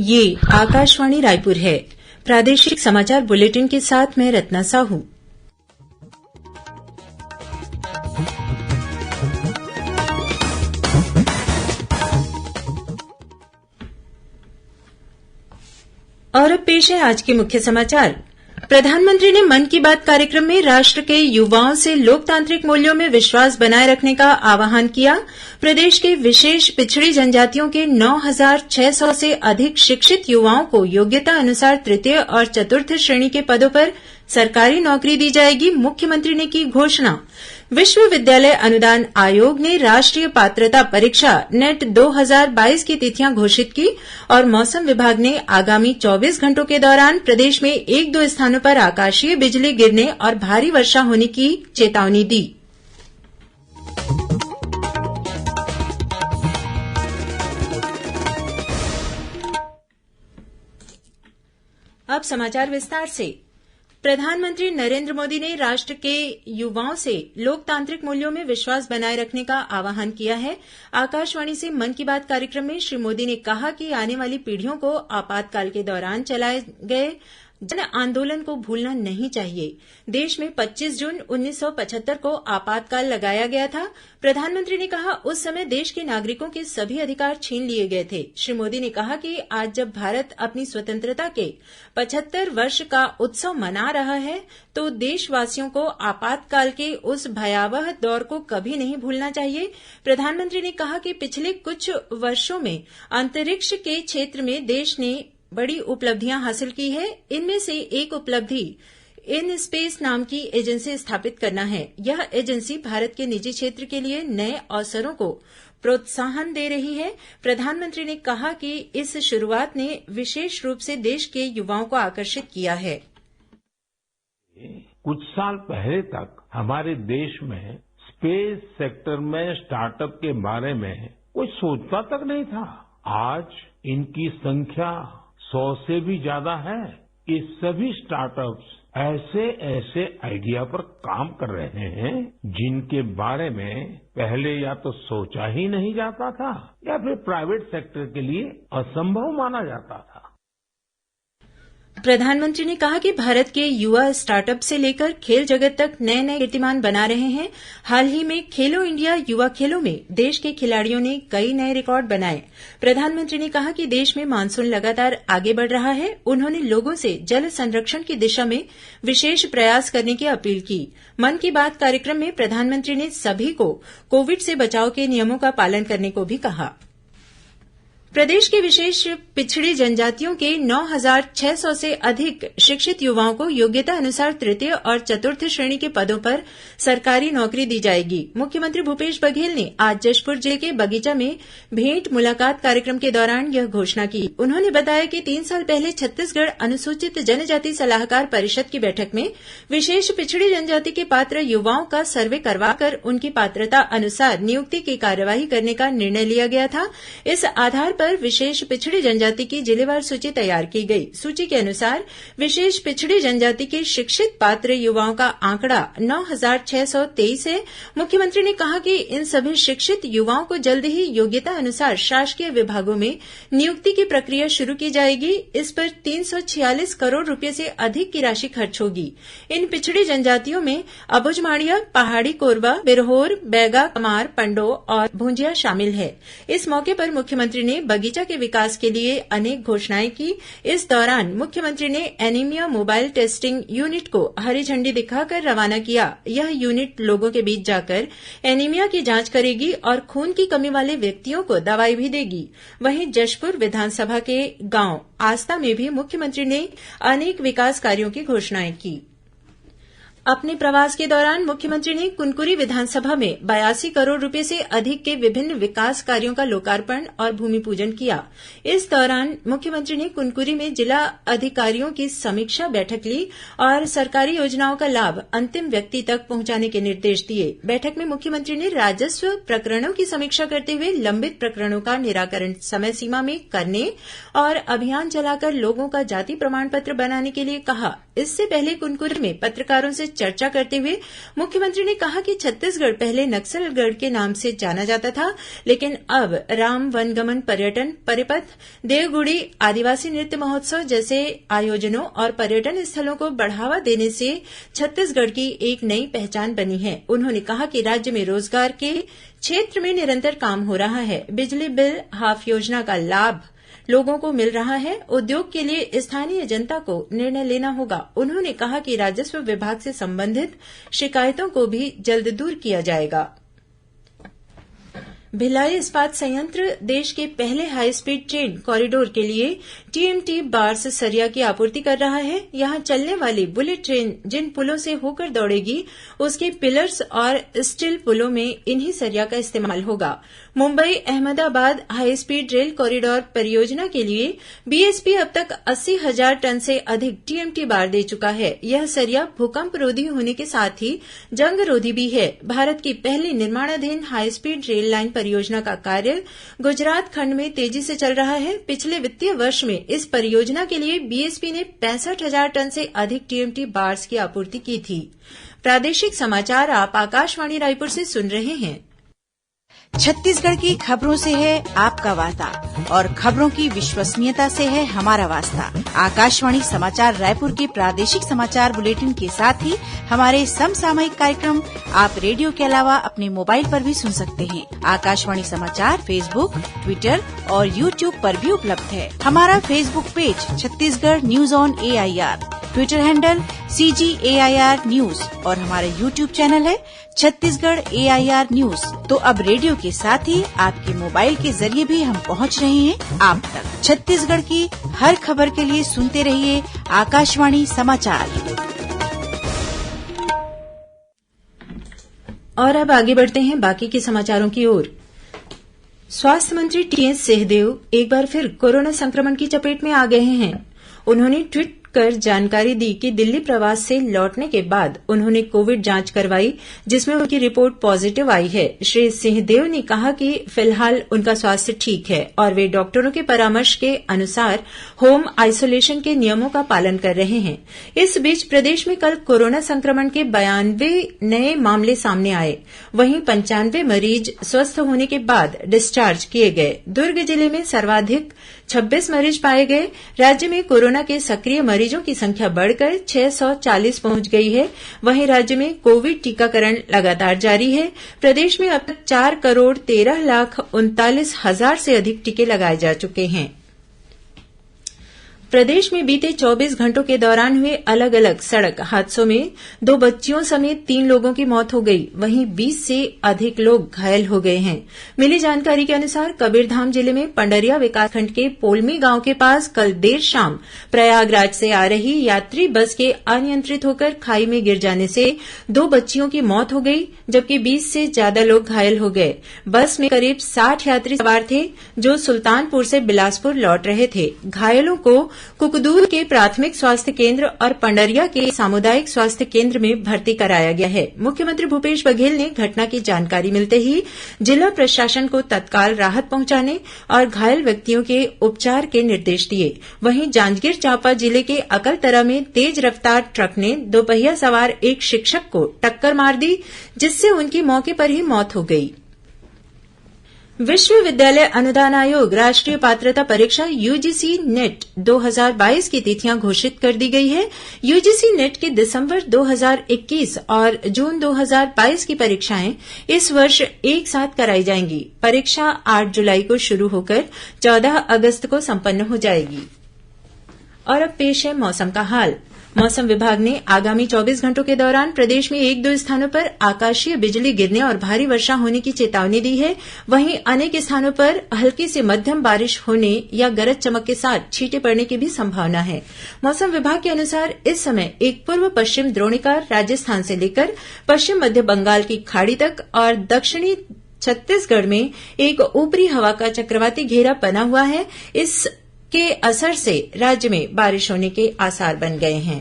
ये आकाशवाणी रायपुर है। प्रादेशिक समाचार बुलेटिन के साथ मैं रत्ना साहू। और अब पेश है आज के मुख्य समाचार। प्रधानमंत्री ने मन की बात कार्यक्रम में राष्ट्र के युवाओं से लोकतांत्रिक मूल्यों में विश्वास बनाए रखने का आह्वान किया। प्रदेश के विशेष पिछड़ी जनजातियों के 9,600 से अधिक शिक्षित युवाओं को योग्यता अनुसार तृतीय और चतुर्थ श्रेणी के पदों पर सरकारी नौकरी दी जाएगी। मुख्यमंत्री ने की घोषणा। विश्वविद्यालय अनुदान आयोग ने राष्ट्रीय पात्रता परीक्षा नेट 2022 की तिथियां घोषित की और मौसम विभाग ने आगामी 24 घंटों के दौरान प्रदेश में 1-2 स्थानों पर आकाशीय बिजली गिरने और भारी वर्षा होने की चेतावनी दी। अब समाचार विस्तार से। प्रधानमंत्री नरेन्द्र मोदी ने राष्ट्र के युवाओं से लोकतांत्रिक मूल्यों में विश्वास बनाए रखने का आह्वान किया है। आकाशवाणी से मन की बात कार्यक्रम में श्री मोदी ने कहा कि आने वाली पीढ़ियों को आपातकाल के दौरान चलाए गए जन आंदोलन को भूलना नहीं चाहिए। देश में 25 जून 1975 को आपातकाल लगाया गया था। प्रधानमंत्री ने कहा, उस समय देश के नागरिकों के सभी अधिकार छीन लिए गए थे। श्री मोदी ने कहा कि आज जब भारत अपनी स्वतंत्रता के 75 वर्ष का उत्सव मना रहा है, तो देशवासियों को आपातकाल के उस भयावह दौर को कभी नहीं भूलना चाहिए। प्रधानमंत्री ने कहा कि पिछले कुछ वर्षों में अंतरिक्ष के क्षेत्र में देश ने बड़ी उपलब्धियां हासिल की है। इनमें से एक उपलब्धि इन स्पेस नाम की एजेंसी स्थापित करना है। यह एजेंसी भारत के निजी क्षेत्र के लिए नए अवसरों को प्रोत्साहन दे रही है। प्रधानमंत्री ने कहा कि इस शुरुआत ने विशेष रूप से देश के युवाओं को आकर्षित किया है। कुछ साल पहले तक हमारे देश में स्पेस सेक्टर में स्टार्टअप के बारे में कोई सोचता तक नहीं था। आज इनकी संख्या 100 से भी ज्यादा है। ये सभी स्टार्टअप्स ऐसे आइडिया पर काम कर रहे हैं जिनके बारे में पहले या तो सोचा ही नहीं जाता था या फिर प्राइवेट सेक्टर के लिए असंभव माना जाता था। प्रधानमंत्री ने कहा कि भारत के युवा स्टार्टअप से लेकर खेल जगत तक नए नए कीर्तिमान बना रहे हैं। हाल ही में खेलो इंडिया युवा खेलों में देश के खिलाड़ियों ने कई नए रिकॉर्ड बनाए। प्रधानमंत्री ने कहा कि देश में मानसून लगातार आगे बढ़ रहा है। उन्होंने लोगों से जल संरक्षण की दिशा में विशेष प्रयास करने की अपील की। मन की बात कार्यक्रम में प्रधानमंत्री ने सभी को कोविड से बचाव के नियमों का पालन करने को भी कहा। प्रदेश के विशेष पिछड़ी जनजातियों के 9,600 से अधिक शिक्षित युवाओं को योग्यता अनुसार तृतीय और चतुर्थ श्रेणी के पदों पर सरकारी नौकरी दी जाएगी। मुख्यमंत्री भूपेश बघेल ने आज जशपुर जिले के बगीचा में भेंट मुलाकात कार्यक्रम के दौरान यह घोषणा की। उन्होंने बताया कि 3 साल पहले छत्तीसगढ़ अनुसूचित जनजाति सलाहकार परिषद की बैठक में विशेष पिछड़ी जनजाति के पात्र युवाओं का सर्वे करवाकर उनकी पात्रता अनुसार नियुक्ति की कार्यवाही करने का निर्णय लिया गया था। इस आधार पर विशेष पिछड़ी जनजाति की जिलेवार सूची तैयार की गई। सूची के अनुसार विशेष पिछड़ी जनजाति के शिक्षित पात्र युवाओं का आंकड़ा 9,623 है। मुख्यमंत्री ने कहा कि इन सभी शिक्षित युवाओं को जल्द ही योग्यता अनुसार शासकीय विभागों में नियुक्ति की प्रक्रिया शुरू की जाएगी। इस पर 346 करोड़ रुपये से अधिक की राशि खर्च होगी। इन पिछड़ी जनजातियों में अबुझमाड़िया, पहाड़ी कोरबा, बिरहोर, बैगा, कमार, पंडो और भूंजिया शामिल है। इस मौके पर मुख्यमंत्री ने बगीचा के विकास के लिए अनेक घोषणाएं की। इस दौरान मुख्यमंत्री ने एनीमिया मोबाइल टेस्टिंग यूनिट को हरी झंडी दिखाकर रवाना किया। यह यूनिट लोगों के बीच जाकर एनीमिया की जांच करेगी और खून की कमी वाले व्यक्तियों को दवाई भी देगी। वहीं जशपुर विधानसभा के गांव आस्था में भी मुख्यमंत्री ने अनेक विकास कार्यों की घोषणाएं की। अपने प्रवास के दौरान मुख्यमंत्री ने कुनकुरी विधानसभा में 82 करोड़ रुपये से अधिक के विभिन्न विकास कार्यों का लोकार्पण और भूमि पूजन किया। इस दौरान मुख्यमंत्री ने कुनकुरी में जिला अधिकारियों की समीक्षा बैठक ली और सरकारी योजनाओं का लाभ अंतिम व्यक्ति तक पहुंचाने के निर्देश दिए। बैठक में मुख्यमंत्री ने राजस्व प्रकरणों की समीक्षा करते हुए लंबित प्रकरणों का निराकरण समय सीमा में करने और अभियान चलाकर लोगों का जाति प्रमाण पत्र बनाने के लिए कहा। इससे पहले कुनकुरी में पत्रकारों से चर्चा करते हुए मुख्यमंत्री ने कहा कि छत्तीसगढ़ पहले नक्सलगढ़ के नाम से जाना जाता था, लेकिन अब राम वनगमन पर्यटन परिपथ, देवगुड़ी आदिवासी नृत्य महोत्सव जैसे आयोजनों और पर्यटन स्थलों को बढ़ावा देने से छत्तीसगढ़ की एक नई पहचान बनी है। उन्होंने कहा कि राज्य में रोजगार के क्षेत्र में निरंतर काम हो रहा है। बिजली बिल हाफ योजना का लाभ लोगों को मिल रहा है। उद्योग के लिए स्थानीय जनता को निर्णय लेना होगा। उन्होंने कहा कि राजस्व विभाग से संबंधित शिकायतों को भी जल्द दूर किया जाएगा। भिलाई इस्पात संयंत्र देश के पहले हाई स्पीड ट्रेन कॉरिडोर के लिए टीएमटी बार्स सरिया की आपूर्ति कर रहा है। यहां चलने वाली बुलेट ट्रेन जिन पुलों से होकर दौड़ेगी, उसके पिलर्स और स्टील पुलों में इन्हीं सरिया का इस्तेमाल होगा। Mumbai Ahmedabad high speed rail corridor परियोजना के लिए बीएसपी अब तक 80,000 टन से अधिक टीएमटी बार दे चुका है। यह सरिया भूकंप रोधी होने के साथ ही जंग रोधी भी है। भारत की पहली निर्माणाधीन हाई स्पीड रेल लाइन परियोजना का कार्य गुजरात खंड में तेजी से चल रहा है। पिछले वित्तीय वर्ष में इस परियोजना के लिए बीएसपी ने 65,000 टन से अधिक टीएमटी बार्स की आपूर्ति की थी। प्रादेशिक समाचार आप आकाशवाणी रायपुर से सुन रहे हैं। छत्तीसगढ़ की खबरों से है आपका वास्ता और खबरों की विश्वसनीयता से है हमारा वास्ता। आकाशवाणी समाचार रायपुर के प्रादेशिक समाचार बुलेटिन के साथ ही हमारे समसामयिक कार्यक्रम आप रेडियो के अलावा अपने मोबाइल पर भी सुन सकते हैं। आकाशवाणी समाचार फेसबुक, ट्विटर और यूट्यूब पर भी उपलब्ध है। हमारा Facebook page Chhattisgarh news on AIR, Twitter handle CGAIR news और हमारा यूट्यूब चैनल है छत्तीसगढ़ AIR न्यूज। तो अब रेडियो के साथ ही आपके मोबाइल के जरिए भी हम पहुंच रहे हैं आप तक। छत्तीसगढ़ की हर खबर के लिए सुनते रहिए आकाशवाणी समाचार। और अब आगे बढ़ते हैं बाकी के समाचारों की ओर। स्वास्थ्य मंत्री टीएस सिंहदेव एक बार फिर कोरोना संक्रमण की चपेट में आ गए हैं। उन्होंने ट्वीट कर जानकारी दी कि दिल्ली प्रवास से लौटने के बाद उन्होंने कोविड जांच करवाई, जिसमें उनकी रिपोर्ट पॉजिटिव आई है। श्री सिंहदेव ने कहा कि फिलहाल उनका स्वास्थ्य ठीक है और वे डॉक्टरों के परामर्श के अनुसार होम आइसोलेशन के नियमों का पालन कर रहे हैं। इस बीच प्रदेश में कल कोरोना संक्रमण के 92 नए मामले सामने आए। वहीं 95 मरीज स्वस्थ होने के बाद डिस्चार्ज किए गए। दुर्ग जिले में सर्वाधिक 26 मरीज पाए गए। राज्य में कोरोना के सक्रिय मरीजों की संख्या बढ़कर 640 पहुंच गई है। वहीं राज्य में कोविड टीकाकरण लगातार जारी है। प्रदेश में अब तक 4,13,39,000 से अधिक टीके लगाए जा चुके हैं। प्रदेश में बीते 24 घंटों के दौरान हुए अलग अलग सड़क हादसों में 2 बच्चियों समेत 3 लोगों की मौत हो गई। वहीं 20 से अधिक लोग घायल हो गए हैं। मिली जानकारी के अनुसार कबीरधाम जिले में पंडरिया विकासखंड के पोलमी गांव के पास कल देर शाम प्रयागराज से आ रही यात्री बस के अनियंत्रित होकर खाई में गिर जाने से 2 बच्चियों की मौत हो गई, जबकि 20 से ज्यादा लोग घायल हो गए। बस में करीब 60 यात्री सवार थे जो सुल्तानपुर से बिलासपुर लौट रहे थे। घायलों को कुकदूर के प्राथमिक स्वास्थ्य केंद्र और पंडरिया के सामुदायिक स्वास्थ्य केंद्र में भर्ती कराया गया है। मुख्यमंत्री भूपेश बघेल ने घटना की जानकारी मिलते ही जिला प्रशासन को तत्काल राहत पहुंचाने और घायल व्यक्तियों के उपचार के निर्देश दिए। वहीं जांजगीर चांपा जिले के अकलतरा में तेज रफ्तार ट्रक ने दोपहिया सवार एक शिक्षक को टक्कर मार दी, जिससे उनकी मौके पर ही मौत हो गई। विश्वविद्यालय अनुदान आयोग राष्ट्रीय पात्रता परीक्षा यूजीसी नेट 2022 की तिथियां घोषित कर दी गई है। यूजीसी नेट की दिसंबर 2021 और जून 2022 की परीक्षाएं इस वर्ष एक साथ कराई जाएंगी। परीक्षा 8 जुलाई को शुरू होकर 14 अगस्त को संपन्न हो जाएगी। और अब पेश है मौसम का हाल। मौसम विभाग ने आगामी 24 घंटों के दौरान प्रदेश में 1-2 स्थानों पर आकाशीय बिजली गिरने और भारी वर्षा होने की चेतावनी दी है। वहीं अनेक स्थानों पर हल्की से मध्यम बारिश होने या गरज चमक के साथ छींटे पड़ने की भी संभावना है। मौसम विभाग के अनुसार इस समय एक पूर्व पश्चिम द्रोणिकार राजस्थान से लेकर पश्चिम मध्य बंगाल की खाड़ी तक और दक्षिणी छत्तीसगढ़ में एक ऊपरी हवा का चक्रवाती घेरा बना हुआ है। इसके असर से राज्य में बारिश होने के आसार बन गए हैं।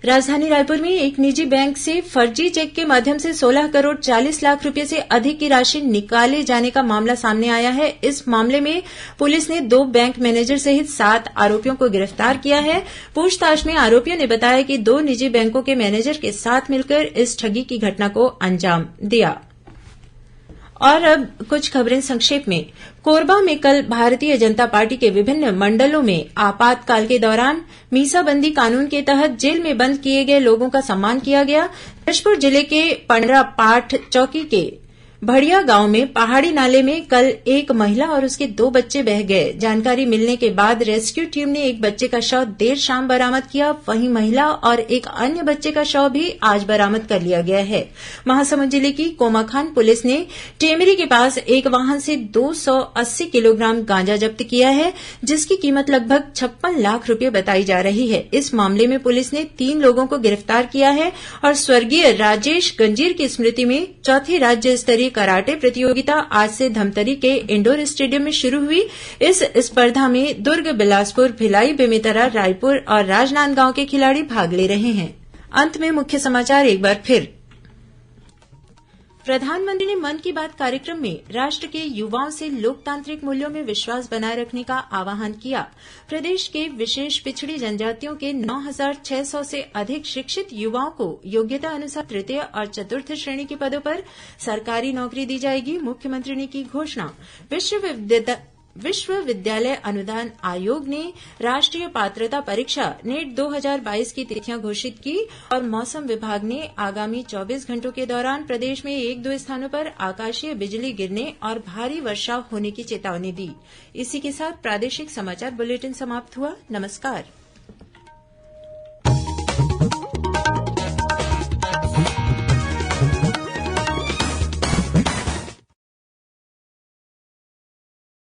राजधानी रायपुर में एक निजी बैंक से फर्जी चेक के माध्यम से 16 करोड़ 40 लाख रूपये से अधिक की राशि निकाले जाने का मामला सामने आया है। इस मामले में पुलिस ने 2 बैंक मैनेजर सहित 7 आरोपियों को गिरफ्तार किया है। पूछताछ में आरोपियों ने बताया कि 2 निजी बैंकों के मैनेजर के साथ मिलकर इस ठगी की घटना को अंजाम दिया। और अब कुछ खबरें संक्षेप में। कोरबा में कल भारतीय जनता पार्टी के विभिन्न मंडलों में आपातकाल के दौरान मीसाबंदी कानून के तहत जेल में बंद किए गए लोगों का सम्मान किया गया। जशपुर जिले के पंडरापाठ चौकी के भड़िया गांव में पहाड़ी नाले में कल एक महिला और उसके 2 बच्चे बह गए। जानकारी मिलने के बाद रेस्क्यू टीम ने एक बच्चे का शव देर शाम बरामद किया। वहीं महिला और एक अन्य बच्चे का शव भी आज बरामद कर लिया गया है। महासमुंद जिले की कोमाखान पुलिस ने टेमरी के पास एक वाहन से 280 किलोग्राम गांजा जब्त किया है, जिसकी कीमत लगभग 56 लाख रूपये बताई जा रही है। इस मामले में पुलिस ने 3 लोगों को गिरफ्तार किया है और स्वर्गीय राजेश गंजीर की स्मृति में चौथी राज्य स्तरीय कराटे प्रतियोगिता आज से धमतरी के इंडोर स्टेडियम में शुरू हुई। इस स्पर्धा में दुर्ग, बिलासपुर, भिलाई, बेमेतरा, रायपुर और राजनांदगांव के खिलाड़ी भाग ले रहे हैं। अंत में मुख्य समाचार एक बार फिर। प्रधानमंत्री ने मन की बात कार्यक्रम में राष्ट्र के युवाओं से लोकतांत्रिक मूल्यों में विश्वास बनाए रखने का आह्वान किया। प्रदेश के विशेष पिछड़ी जनजातियों के 9,600 से अधिक शिक्षित युवाओं को योग्यता अनुसार तृतीय और चतुर्थ श्रेणी के पदों पर सरकारी नौकरी दी जाएगी। मुख्यमंत्री ने की घोषणा। विश्वविद्यालय अनुदान आयोग ने राष्ट्रीय पात्रता परीक्षा नेट 2022 की तिथियां घोषित की और मौसम विभाग ने आगामी 24 घंटों के दौरान प्रदेश में 1-2 स्थानों पर आकाशीय बिजली गिरने और भारी वर्षा होने की चेतावनी दी। इसी के साथ प्रादेशिक समाचार बुलेटिन समाप्त हुआ। नमस्कार।